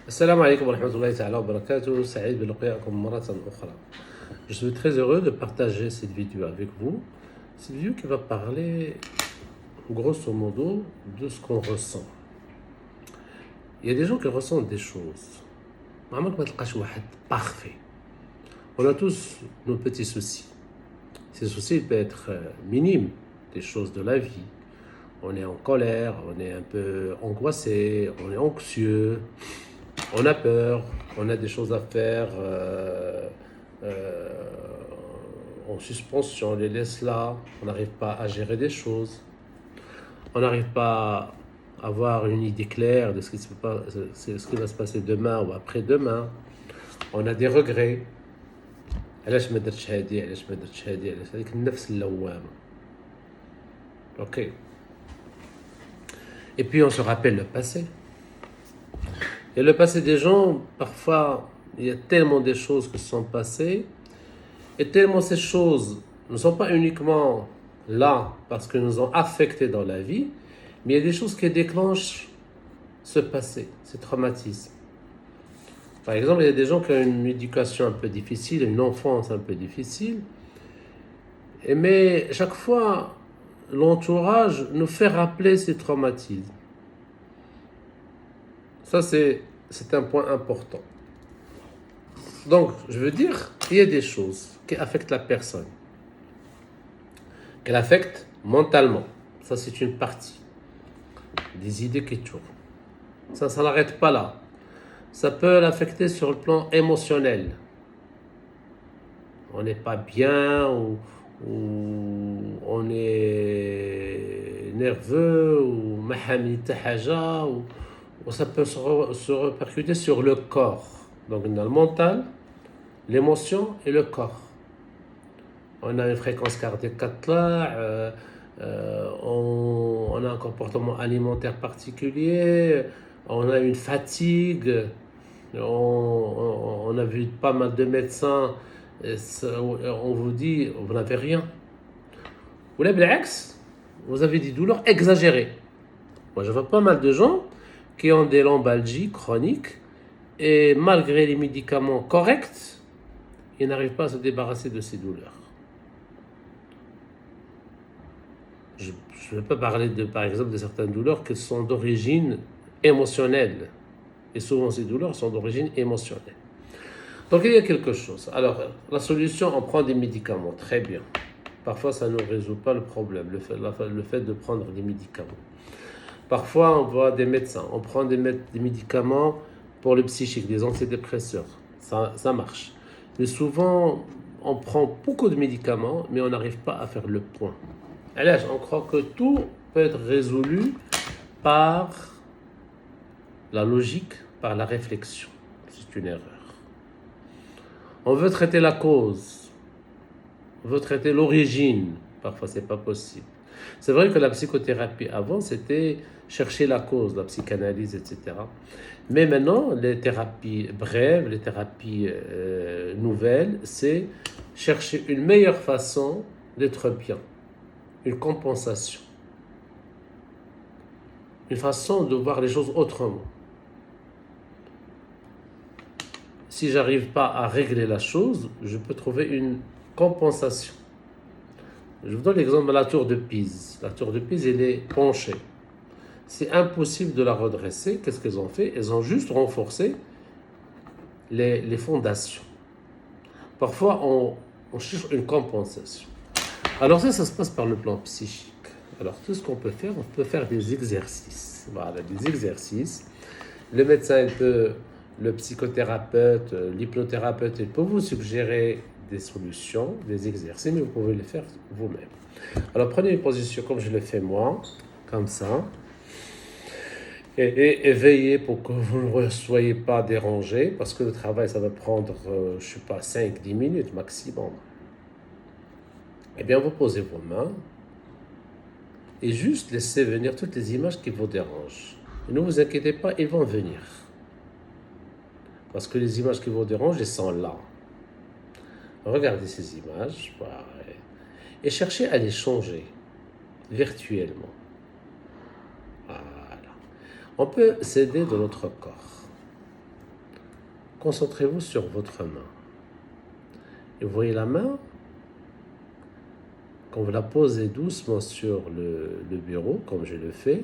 Assalamu alaikum wa rahmatullahi ta'ala wa barakatuh. Saïd biluqya'akum maratan ukhra. Je suis très heureux de partager cette vidéo avec vous. Cette vidéo qui va parler grosso modo de ce qu'on ressent. Il y a des gens qui ressentent des choses. Parfait. On a tous nos petits soucis. Ces soucis peuvent être minimes, des choses de la vie. On est en colère, on est un peu angoissé, on est anxieux, on a peur, on a des choses à faire en suspension, on les laisse là, on n'arrive pas à gérer des choses, on n'arrive pas à avoir une idée claire de ce qui va se passer demain ou après-demain, on a des regrets. علاش ما درتش هادي علاش ما درتش هادي علاش هذيك النفس اللوامه. Ok. Et puis on se rappelle le passé. Et le passé des gens, parfois, il y a tellement de choses qui se sont passées, et tellement ces choses ne sont pas uniquement là parce qu'elles nous ont affectés dans la vie, mais il y a des choses qui déclenchent ce passé, ces traumatismes. Par exemple, il y a des gens qui ont une éducation un peu difficile, une enfance un peu difficile, mais chaque fois, l'entourage nous fait rappeler ces traumatismes. Ça, c'est un point important. Donc, je veux dire, il y a des choses qui affectent la personne, qu'elle affecte mentalement. Ça, c'est une partie. Des idées qui tournent. Ça n'arrête pas là. Ça peut l'affecter sur le plan émotionnel. On n'est pas bien, ou on est nerveux, ou ça peut se répercuter sur le corps. Donc on a le mental, l'émotion et le corps. On a une fréquence cardiaque on a un comportement alimentaire particulier, on a une fatigue, on a vu pas mal de médecins, on vous dit, vous n'avez rien. Ou là, vous avez des douleurs exagérées. Moi, je vois pas mal de gens qui ont des lombalgies chroniques et malgré les médicaments corrects, ils n'arrivent pas à se débarrasser de ces douleurs. Je ne vais pas parler, par exemple, de certaines douleurs qui sont d'origine émotionnelle. Et souvent, ces douleurs sont d'origine émotionnelle. Donc, il y a quelque chose. Alors, la solution, on prend des médicaments. Très bien. Parfois, ça ne résout pas le problème, le fait de prendre des médicaments. Parfois, on voit des médecins. On prend des médicaments pour le psychique, des antidépresseurs. Ça marche. Mais souvent, on prend beaucoup de médicaments, mais on n'arrive pas à faire le point. Alors, on croit que tout peut être résolu par la logique, par la réflexion. C'est une erreur. On veut traiter la cause, on veut traiter l'origine. Parfois, c'est pas possible. C'est vrai que la psychothérapie avant, c'était chercher la cause, la psychanalyse, etc. Mais maintenant, les thérapies brèves, les thérapies nouvelles, c'est chercher une meilleure façon d'être bien, une compensation, une façon de voir les choses autrement. Si j'arrive pas à régler la chose, je peux trouver une compensation. Je vous donne l'exemple de la tour de Pise. La tour de Pise, elle est penchée. C'est impossible de la redresser. Qu'est-ce qu'elles ont fait? Elles ont juste renforcé les fondations. Parfois, on cherche une compensation. Alors ça se passe par le plan psychique. Alors tout ce qu'on peut faire, on peut faire des exercices. Voilà, des exercices. Le médecin, le psychothérapeute, l'hypnothérapeute, il peut vous suggérer des solutions, des exercices, mais vous pouvez les faire vous-même. Alors prenez une position comme je le fais moi, comme ça, et veillez pour que vous ne soyez pas dérangé, parce que le travail, ça va prendre, 5-10 minutes maximum. Eh bien, vous posez vos mains et juste laissez venir toutes les images qui vous dérangent. Et ne vous inquiétez pas, ils vont venir. Parce que les images qui vous dérangent, elles sont là. Regardez ces images et cherchez à les changer virtuellement. Voilà. On peut s'aider de notre corps. concentrez-vous sur votre main. Et vous voyez la main, quand vous la posez doucement sur le bureau, comme je le fais,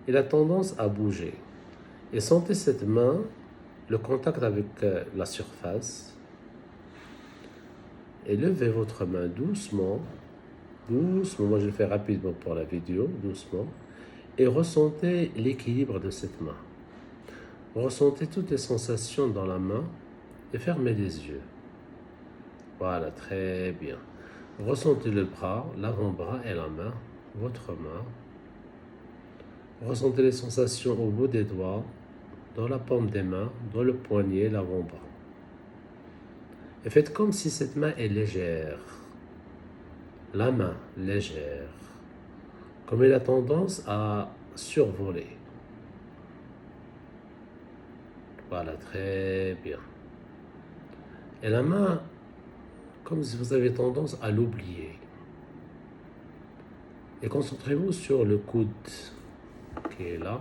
elle a tendance à bouger. Et sentez cette main, le contact avec la surface. Et levez votre main doucement, doucement, moi je le fais rapidement pour la vidéo, doucement. Et ressentez l'équilibre de cette main. Ressentez toutes les sensations dans la main et fermez les yeux. Voilà, très bien. Ressentez le bras, l'avant-bras et la main, votre main. Ressentez les sensations au bout des doigts, dans la paume des mains, dans le poignet, l'avant-bras. Et faites comme si cette main est légère. La main légère. Comme elle a tendance à survoler. Voilà, très bien. Et la main, comme si vous avez tendance à l'oublier. Et concentrez-vous sur le coude qui est là.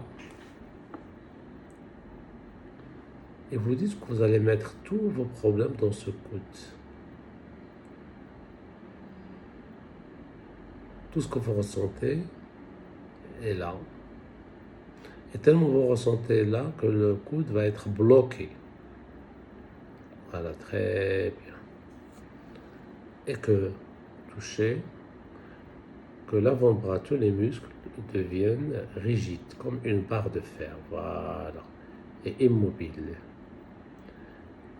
Et vous dites que vous allez mettre tous vos problèmes dans ce coude. Tout ce que vous ressentez est là. Et tellement vous ressentez là que le coude va être bloqué. Voilà, très bien. Et que touchez, que l'avant-bras, tous les muscles deviennent rigides, comme une barre de fer. Voilà. Et immobile.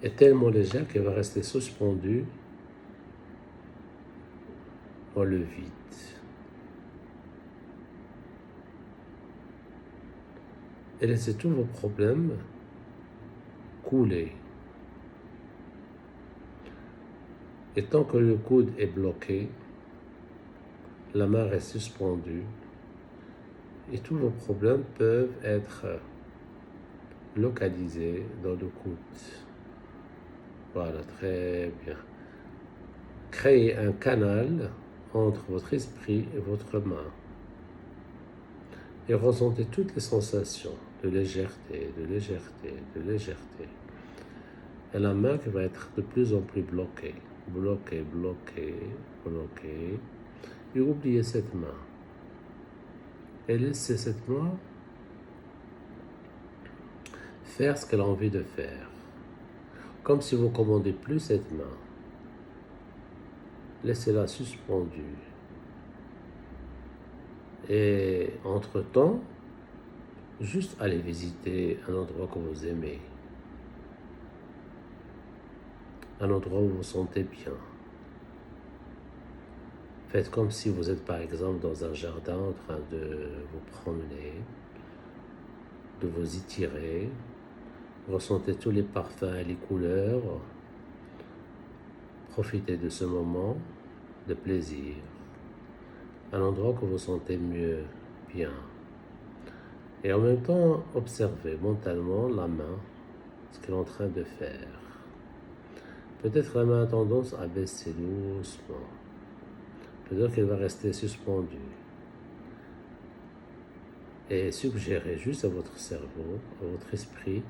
Et tellement légère qu'elle va rester suspendue dans le vide. Et laissez tous vos problèmes couler. Et tant que le coude est bloqué, la main reste suspendue et tous vos problèmes peuvent être localisés dans le coude. Voilà, très bien. Créez un canal entre votre esprit et votre main. Et ressentez toutes les sensations de légèreté, de légèreté, de légèreté. Et la main qui va être de plus en plus bloquée. Bloquée, bloquée, bloquée. Et oubliez cette main. Et laissez cette main faire ce qu'elle a envie de faire. Comme si vous ne commandez plus cette main. Laissez-la suspendue. Et entre-temps, juste allez visiter un endroit que vous aimez. Un endroit où vous vous sentez bien. Faites comme si vous êtes par exemple dans un jardin en train de vous promener, de vous étirer. Ressentez tous les parfums et les couleurs. Profitez de ce moment de plaisir. Un endroit que vous sentez mieux, bien. Et en même temps, observez mentalement la main, ce qu'elle est en train de faire. Peut-être la main a tendance à baisser doucement. Peut-être qu'elle va rester suspendue. Et suggérez juste à votre cerveau, à votre esprit,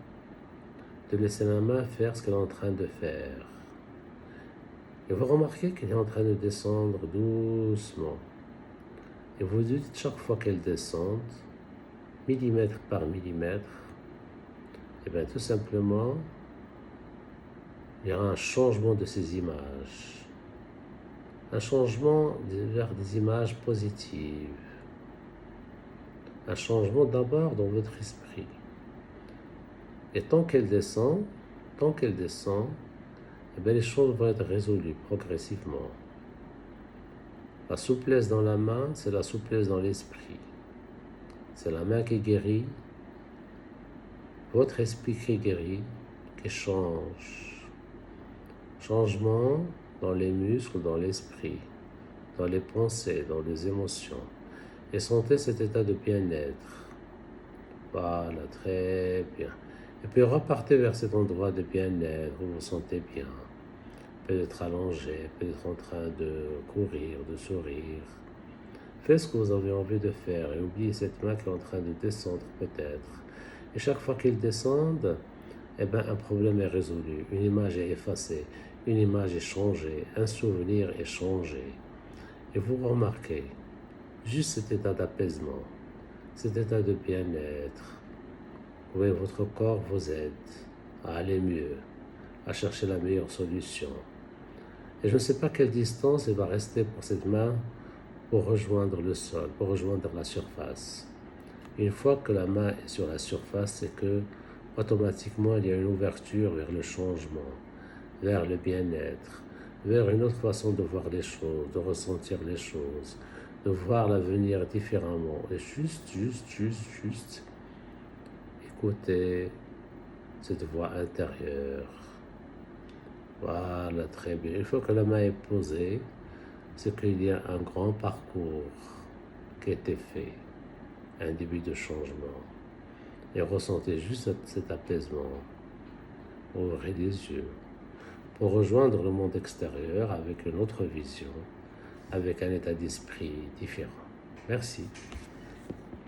de laisser la main faire ce qu'elle est en train de faire. Et vous remarquez qu'elle est en train de descendre doucement. Et vous dites chaque fois qu'elle descend, millimètre par millimètre, et bien tout simplement, il y aura un changement de ces images. Un changement vers des images positives. Un changement d'abord dans votre esprit. Et tant qu'elle descend, eh bien les choses vont être résolues progressivement. La souplesse dans la main, c'est la souplesse dans l'esprit. C'est la main qui guérit, votre esprit qui guérit, qui change. Changement dans les muscles, dans l'esprit, dans les pensées, dans les émotions. Et sentez cet état de bien-être. Voilà, très bien. Et puis repartez vers cet endroit de bien-être où vous vous sentez bien. Peut-être allongé, peut-être en train de courir, de sourire. Faites ce que vous avez envie de faire et oubliez cette main qui est en train de descendre peut-être. Et chaque fois qu'elle descende, eh bien, un problème est résolu, une image est effacée, une image est changée, un souvenir est changé. Et vous remarquez, juste cet état d'apaisement, cet état de bien-être, oui, votre corps vous aide à aller mieux, à chercher la meilleure solution. Et je ne sais pas quelle distance il va rester pour cette main pour rejoindre le sol, pour rejoindre la surface. Une fois que la main est sur la surface, c'est que automatiquement il y a une ouverture vers le changement, vers le bien-être, vers une autre façon de voir les choses, de ressentir les choses, de voir l'avenir différemment. Et juste, écoutez cette voix intérieure. Voilà, très bien. Une fois que la main est posée, c'est qu'il y a un grand parcours qui a été fait, un début de changement. Et ressentez juste cet apaisement. Ouvrez les yeux pour rejoindre le monde extérieur avec une autre vision, avec un état d'esprit différent. Merci.